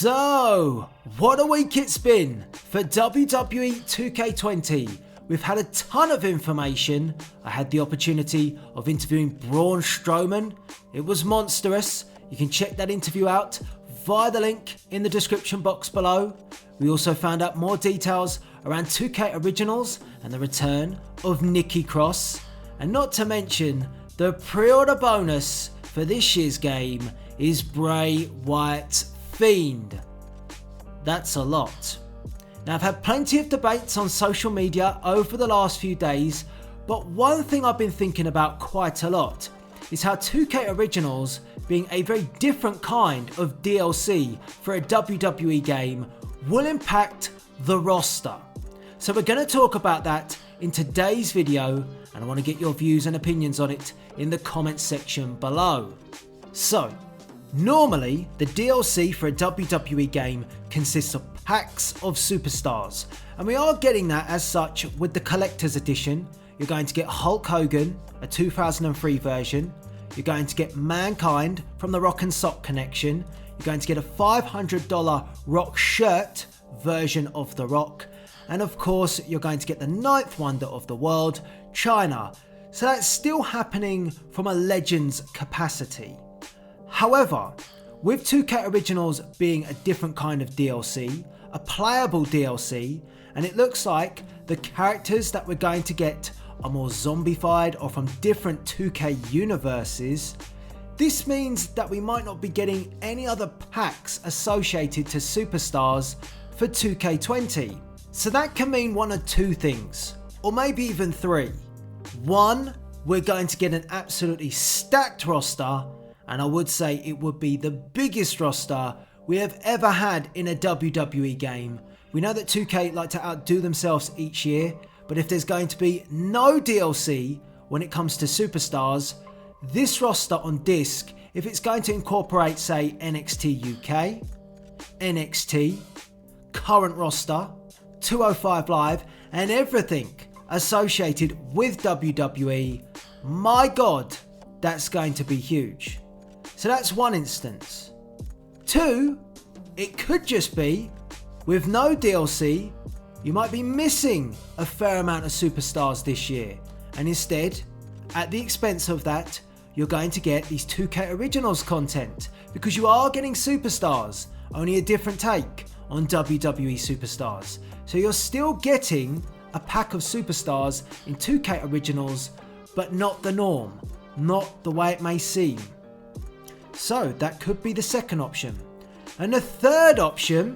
So, what a week it's been for WWE 2K20. We've had a ton of information. I had the opportunity of interviewing Braun Strowman. It was monstrous. You can check that interview out via the link in the description box below. We also found out more details around 2K Originals and the return of Nikki Cross. And not to mention, the pre-order bonus for this year's game is Bray Wyatt Fiend. That's a lot. Now, I've had plenty of debates on social media over the last few days, but one thing I've been thinking about quite a lot is how 2K Originals, being a very different kind of DLC for a WWE game, will impact the roster. So we're going to talk about that in today's video, and I want to get your views and opinions on it in the comments section below. So, normally, the DLC for a WWE game consists of packs of superstars, and we are getting that as such with the collector's edition. You're going to get Hulk Hogan, a 2003 version. You're going to get Mankind from the Rock and Sock Connection. You're going to get a $500 Rock shirt version of The Rock. And of course, you're going to get the 9th wonder of the world, China. So that's still happening from a Legends capacity. However, with 2K Originals being a different kind of DLC, a playable DLC, and it looks like the characters that we're going to get are more zombified or from different 2K universes, this means that we might not be getting any other packs associated to superstars for 2K20. So that can mean one of two things, or maybe even three. One, we're going to get an absolutely stacked roster, and I would say it would be the biggest roster we have ever had in a WWE game. We know that 2K like to outdo themselves each year, but if there's going to be no DLC when it comes to superstars, this roster on disc, if it's going to incorporate, say, NXT UK, NXT, current roster, 205 Live, and everything associated with WWE, my God, that's going to be huge. So that's one instance. Two, it could just be, with no DLC, you might be missing a fair amount of superstars this year. And instead, at the expense of that, you're going to get these 2K Originals content, because you are getting superstars, only a different take on WWE superstars. So you're still getting a pack of superstars in 2K Originals, but not the norm, not the way it may seem. So that could be the second option. And the third option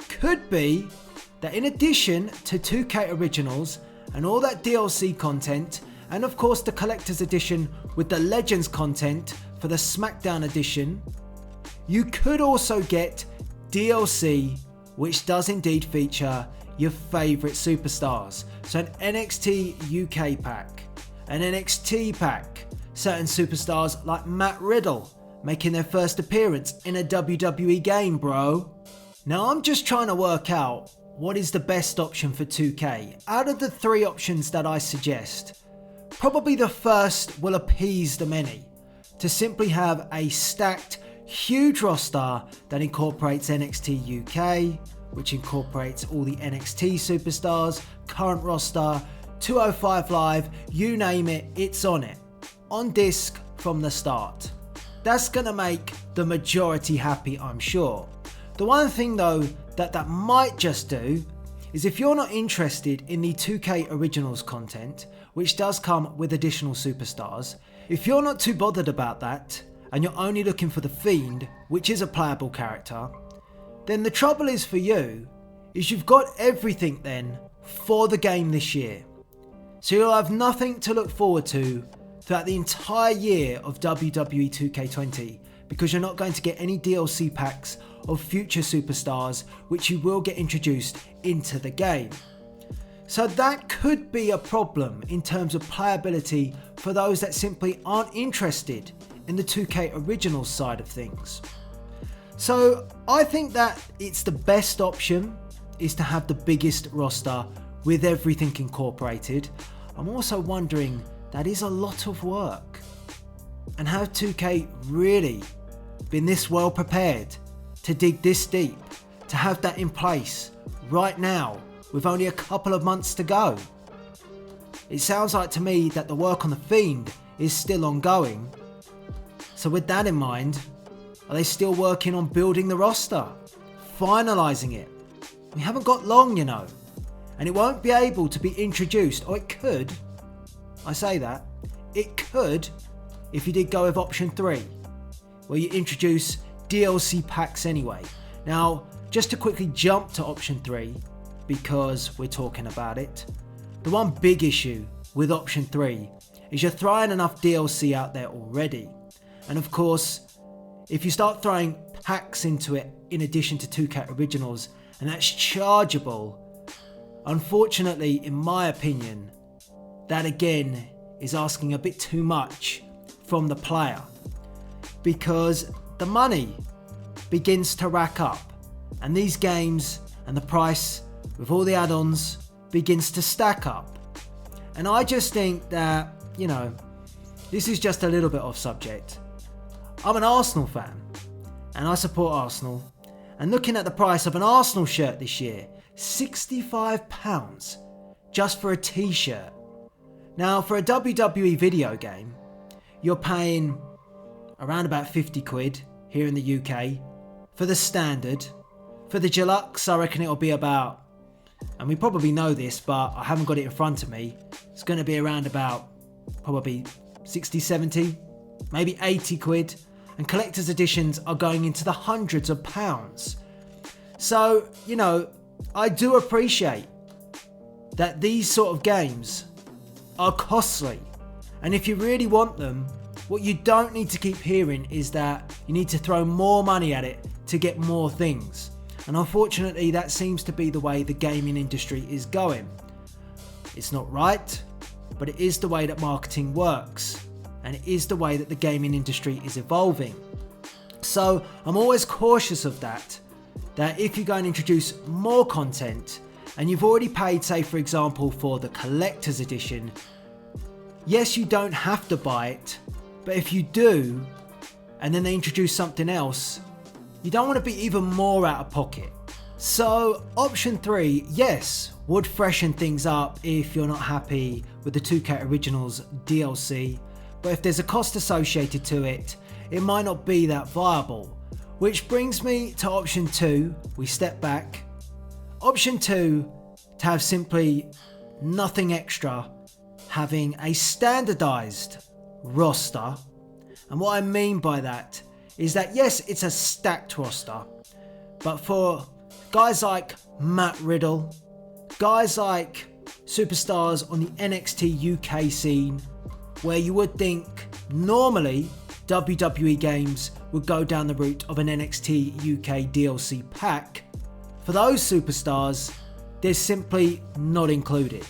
could be that in addition to 2K Originals and all that DLC content, and of course the collector's edition with the Legends content for the SmackDown edition, you could also get DLC which does indeed feature your favourite superstars. So an NXT UK pack, an NXT pack, certain superstars like Matt Riddle making their first appearance in a WWE game, bro. Now I'm just trying to work out what is the best option for 2K. Out of the three options that I suggest, probably the first will appease the many, to simply have a stacked, huge roster that incorporates NXT UK, which incorporates all the NXT superstars, current roster, 205 Live, you name it, it's on it. On disc from the start. That's going to make the majority happy, I'm sure. The one thing though that might just do is, if you're not interested in the 2K Originals content, which does come with additional superstars, if you're not too bothered about that, and you're only looking for the Fiend, which is a playable character, then the trouble is for you, is you've got everything then for the game this year. So you'll have nothing to look forward to throughout the entire year of WWE 2K20, because you're not going to get any DLC packs of future superstars which you will get introduced into the game. So that could be a problem in terms of playability for those that simply aren't interested in the 2K Originals side of things. So I think that it's the best option is to have the biggest roster with everything incorporated. I'm also wondering, that is a lot of work. And have 2K really been this well prepared to dig this deep, to have that in place right now with only a couple of months to go? It sounds like to me that the work on The Fiend is still ongoing. So with that in mind, are they still working on building the roster? Finalising it? We haven't got long, you know. And it won't be able to be introduced, or it could, I say that, it could if you did go with option 3, where you introduce DLC packs anyway. Now, just to quickly jump to option 3, because we're talking about it, the one big issue with option 3 is you're throwing enough DLC out there already. And of course, if you start throwing packs into it in addition to 2K originals, and that's chargeable, unfortunately, in my opinion, that again is asking a bit too much from the player, because the money begins to rack up and these games and the price with all the add-ons begins to stack up. And I just think that, you know, this is just a little bit off subject. I'm an Arsenal fan and I support Arsenal, and looking at the price of an Arsenal shirt this year, £65 just for a t-shirt. Now for a WWE video game, you're paying around about 50 quid here in the UK for the standard. For the deluxe, I reckon it'll be about, and we probably know this, but I haven't got it in front of me, it's going to be around about probably 60, 70, maybe 80 quid. And collector's editions are going into the hundreds of pounds. So, you know, I do appreciate that these sort of games are costly. And if you really want them, what you don't need to keep hearing is that you need to throw more money at it to get more things. And unfortunately, that seems to be the way the gaming industry is going. It's not right, but it is the way that marketing works. And it is the way that the gaming industry is evolving. So I'm always cautious of that if you go and introduce more content and you've already paid, say for example, for the collector's edition, yes, you don't have to buy it, but if you do, and then they introduce something else, you don't want to be even more out of pocket. So option 3, yes, would freshen things up if you're not happy with the 2K Originals DLC. But if there's a cost associated to it, it might not be that viable. Which brings me to option 2, we step back. Option 2, to have simply nothing extra, having a standardized roster. And what I mean by that is that yes, it's a stacked roster, but for guys like Matt Riddle, guys like superstars on the NXT UK scene, where you would think normally WWE games would go down the route of an NXT UK DLC pack, for those superstars, they're simply not included.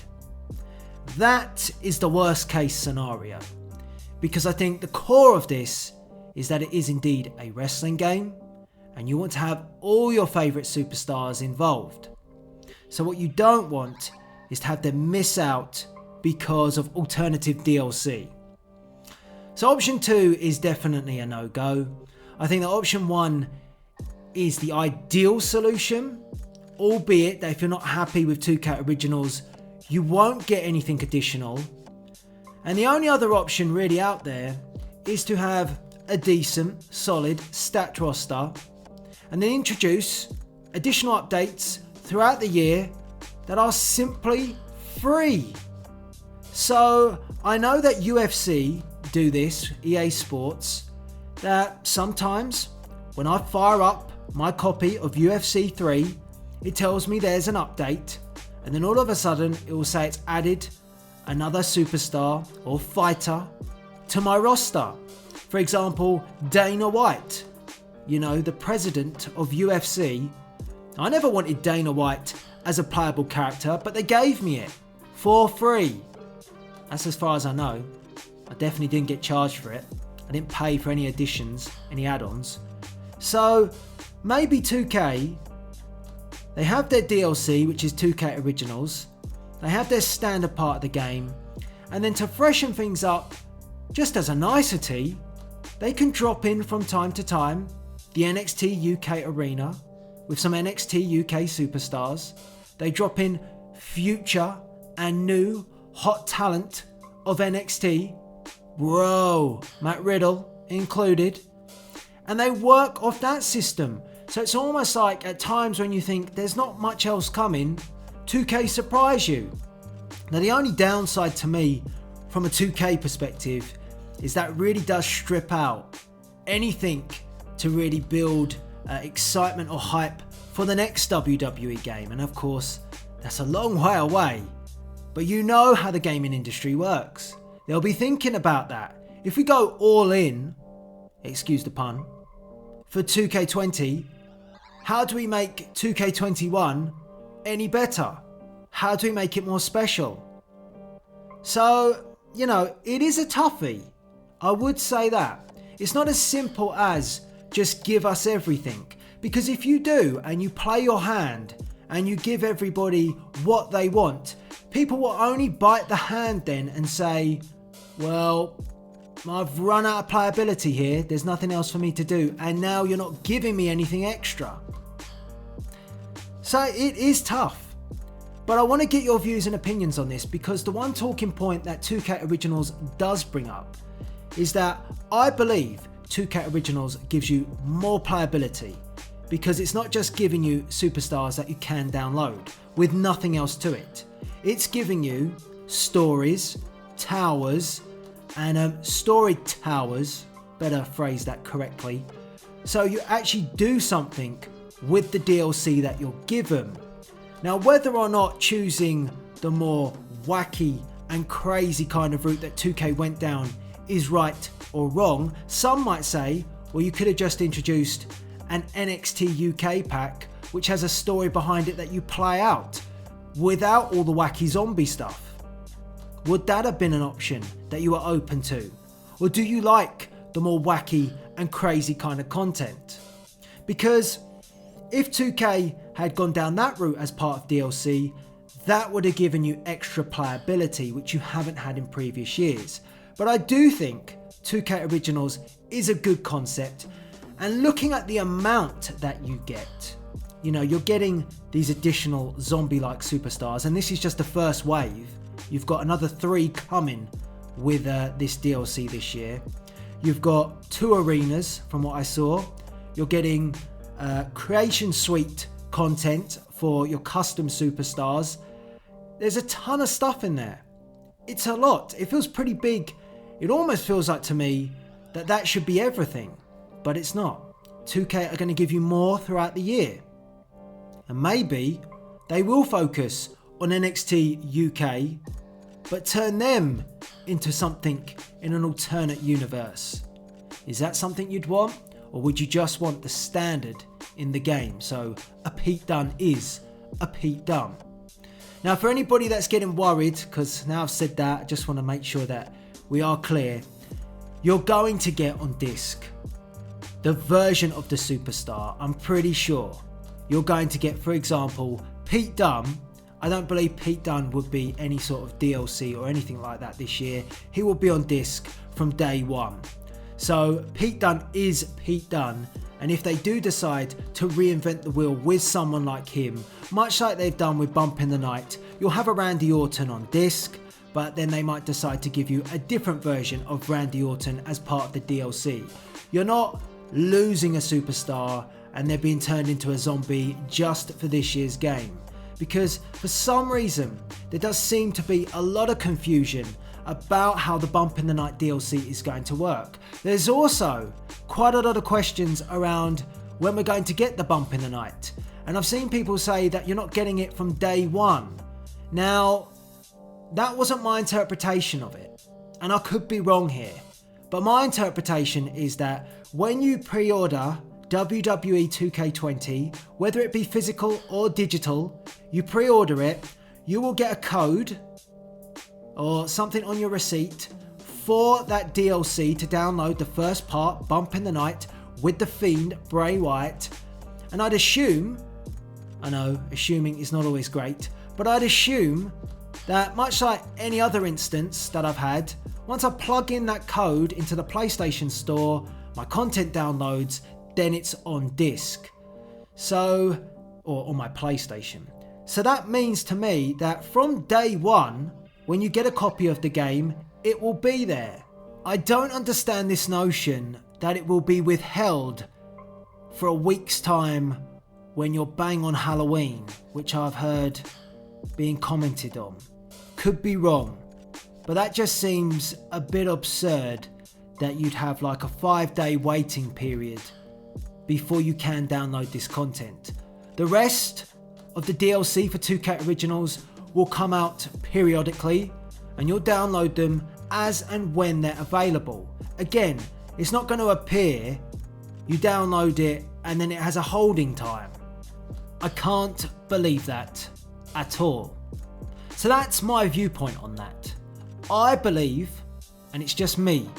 That is the worst case scenario, because I think the core of this is that it is indeed a wrestling game and you want to have all your favourite superstars involved. So what you don't want is to have them miss out because of alternative DLC. So option 2 is definitely a no-go. I think that option 1 is the ideal solution, albeit that if you're not happy with 2K Originals, you won't get anything additional. And the only other option really out there is to have a decent, solid, stacked roster and then introduce additional updates throughout the year that are simply free. So I know that UFC do this, EA Sports, that sometimes when I fire up my copy of UFC 3, it tells me there's an update, and then all of a sudden it will say it's added another superstar or fighter to my roster. For example, Dana White, you know, the president of UFC. I never wanted Dana White as a playable character, but they gave me it for free. That's as far as I know. I definitely didn't get charged for it. I didn't pay for any additions, any add-ons. So maybe 2K, they have their DLC, which is 2K Originals. They have their standard part of the game. And then to freshen things up, just as a nicety, they can drop in from time to time the NXT UK arena with some NXT UK superstars. They drop in future and new hot talent of NXT, bro, Matt Riddle included, and they work off that system. So it's almost like at times when you think there's not much else coming, 2K surprise you. Now the only downside to me from a 2K perspective is that really does strip out anything to really build excitement or hype for the next WWE game. And of course, that's a long way away. But you know how the gaming industry works. They'll be thinking about that. If we go all in, excuse the pun, for 2K20, how do we make 2K21 any better? How do we make it more special? So, you know, it is a toughie. I would say that. It's not as simple as just give us everything. Because if you do and you play your hand and you give everybody what they want, people will only bite the hand then and say, well, I've run out of playability here, there's nothing else for me to do, and now you're not giving me anything extra. So it is tough. But I want to get your views and opinions on this, because the one talking point that 2K Originals does bring up is that I believe 2K Originals gives you more playability, because it's not just giving you superstars that you can download with nothing else to it. It's giving you stories, towers, and story towers, better phrase that correctly, so you actually do something with the DLC that you're given. Now, whether or not choosing the more wacky and crazy kind of route that 2K went down is right or wrong, some might say, well, you could have just introduced an NXT UK pack which has a story behind it that you play out without all the wacky zombie stuff. Would that have been an option that you were open to? Or do you like the more wacky and crazy kind of content? Because if 2K had gone down that route as part of DLC, that would have given you extra playability, which you haven't had in previous years. But I do think 2K Originals is a good concept, and looking at the amount that you get, you know, you're getting these additional zombie-like superstars, and this is just the first wave. You've got another 3 coming with this DLC this year. You've got 2 arenas from what I saw. You're getting Creation Suite content for your custom superstars. There's a ton of stuff in there. It's a lot. It feels pretty big. It almost feels like to me that that should be everything, but it's not. 2K are going to give you more throughout the year. And maybe they will focus on NXT UK, but turn them into something in an alternate universe. Is that something you'd want? Or would you just want the standard in the game? So a Pete Dunne is a Pete Dunne. Now, for anybody that's getting worried, because now I've said that, I just want to make sure that we are clear. You're going to get on disc the version of the superstar. I'm pretty sure you're going to get, for example, Pete Dunne. I don't believe Pete Dunne would be any sort of DLC or anything like that this year. He will be on disc from day one. So Pete Dunne is Pete Dunne, and if they do decide to reinvent the wheel with someone like him, much like they've done with Bump in the Night, you'll have a Randy Orton on disc, but then they might decide to give you a different version of Randy Orton as part of the DLC. You're not losing a superstar and they're being turned into a zombie just for this year's game. Because for some reason, there does seem to be a lot of confusion about how the Bump in the Night DLC is going to work. There's also quite a lot of questions around when we're going to get the Bump in the Night. And I've seen people say that you're not getting it from day one. Now, that wasn't my interpretation of it, and I could be wrong here. But my interpretation is that when you pre-order WWE 2K20, whether it be physical or digital, you pre-order it, you will get a code or something on your receipt for that DLC to download the first part, Bump in the Night, with the Fiend, Bray Wyatt. And I'd assume, I know assuming is not always great, but I'd assume that much like any other instance that I've had, once I plug in that code into the PlayStation Store, my content downloads, then it's on disc. So, or on my PlayStation. So that means to me that from day one, when you get a copy of the game, it will be there. I don't understand this notion that it will be withheld for a week's time when you're bang on Halloween, which I've heard being commented on. Could be wrong, but that just seems a bit absurd that you'd have like a 5-day waiting period before you can download this content. The rest of the DLC for 2K Originals will come out periodically and you'll download them as and when they're available. Again, it's not going to appear, you download it and then it has a holding time. I can't believe that at all. So that's my viewpoint on that. I believe, and it's just me,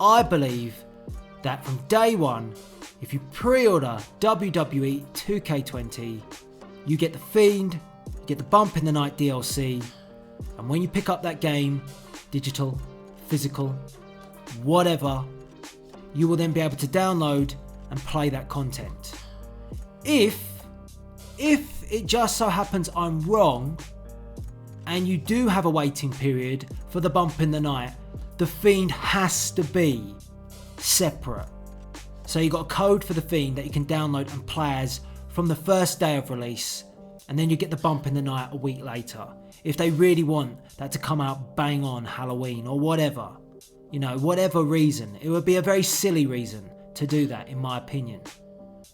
I believe that from day one, if you pre-order WWE 2K20, you get the Fiend, you get the Bump in the Night DLC, and when you pick up that game, digital, physical, whatever, you will then be able to download and play that content. If it just so happens I'm wrong, and you do have a waiting period for the Bump in the Night, the Fiend has to be separate. So you got a code for the Fiend that you can download and play as from the first day of release, and then you get the Bump in the Night a week later. If they really want that to come out bang on Halloween or whatever, whatever reason, it would be a very silly reason to do that in my opinion.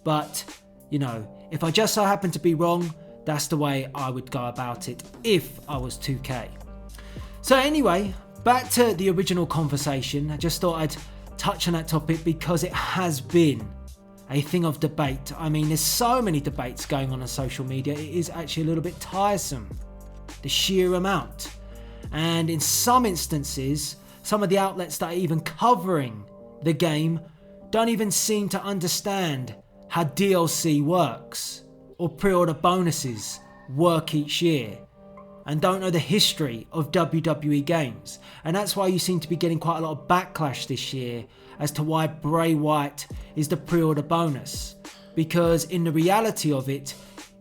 But, if I just so happen to be wrong, that's the way I would go about it if I was 2K. So anyway, back to the original conversation. I just thought I'd touch on that topic because it has been a thing of debate. I mean, there's so many debates going on social media, it is actually a little bit tiresome, the sheer amount. And in some instances, some of the outlets that are even covering the game don't even seem to understand how DLC works or pre-order bonuses work each year, and don't know the history of WWE games. And that's why you seem to be getting quite a lot of backlash this year as to why Bray Wyatt is the pre-order bonus. Because in the reality of it,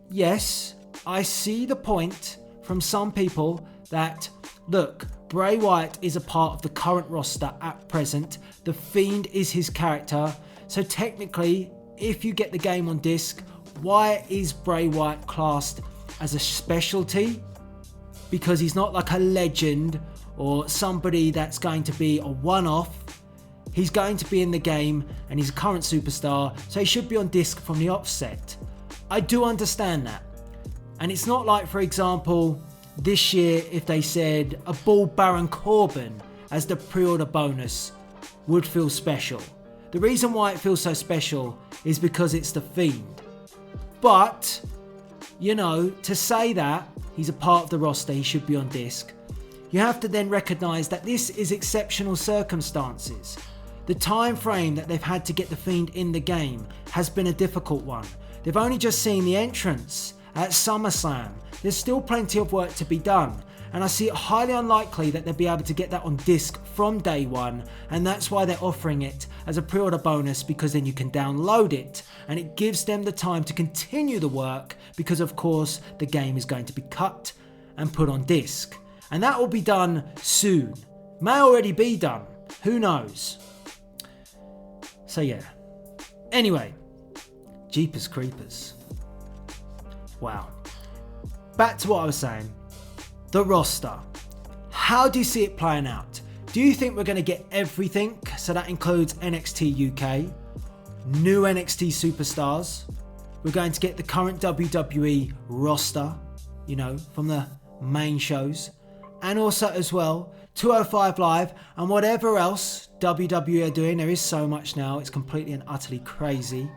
yes, I see the point from some people that, look, Bray Wyatt is a part of the current roster at present. The Fiend is his character. So technically, if you get the game on disc, why is Bray Wyatt classed as a specialty? Because he's not like a legend or somebody that's going to be a one-off. He's going to be in the game and he's a current superstar, so he should be on disc from the offset. I do understand that. And it's not like, for example, this year if they said a bald Baron Corbin as the pre-order bonus would feel special. The reason why it feels so special is because it's the Fiend. But, to say that he's a part of the roster, he should be on disc, you have to then recognise that this is exceptional circumstances. The time frame that they've had to get the Fiend in the game has been a difficult one. They've only just seen the entrance at SummerSlam. There's still plenty of work to be done, and I see it highly unlikely that they'll be able to get that on disc from day one, and that's why they're offering it as a pre-order bonus, because then you can download it and it gives them the time to continue the work, because of course the game is going to be cut and put on disc, and that will be done soon. May already be done, who knows. So yeah, anyway, Jeepers Creepers. Wow. Back to what I was saying. The roster. How do you see it playing out? Do you think we're going to get everything? So that includes NXT UK, new NXT superstars. We're going to get the current WWE roster, from the main shows. And also as well, 205 Live and whatever else WWE are doing. There is so much now, it's completely and utterly crazy.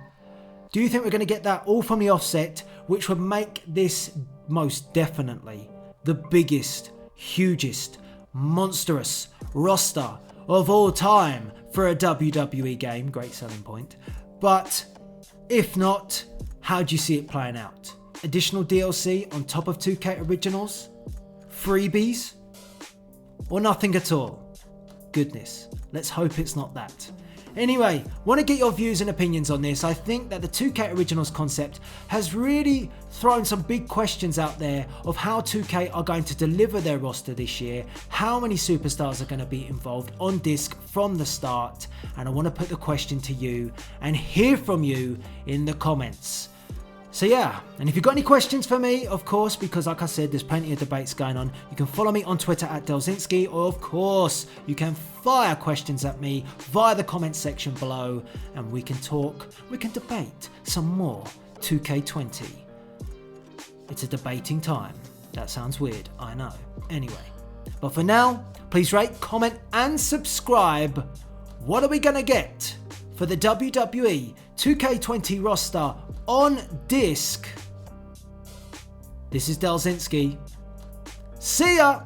Do you think we're going to get that all from the offset, which would make this most definitely the biggest, hugest, monstrous roster of all time for a WWE game? Great selling point. But if not, how do you see it playing out? Additional DLC on top of 2K Originals? Freebies? Or nothing at all? Goodness, let's hope it's not that. Anyway, want to get your views and opinions on this. I think that the 2K Originals concept has really thrown some big questions out there of how 2K are going to deliver their roster this year, how many superstars are going to be involved on disc from the start, and I want to put the question to you and hear from you in the comments. So yeah, and if you've got any questions for me, of course, because like I said, there's plenty of debates going on, you can follow me on Twitter at Delzinski, or of course, you can fire questions at me via the comments section below, and we can talk, we can debate some more 2K20. It's a debating time. That sounds weird, I know. Anyway, but for now, please rate, comment, and subscribe. What are we gonna get for the WWE 2K20 roster on disc? This is Delzinski. See ya!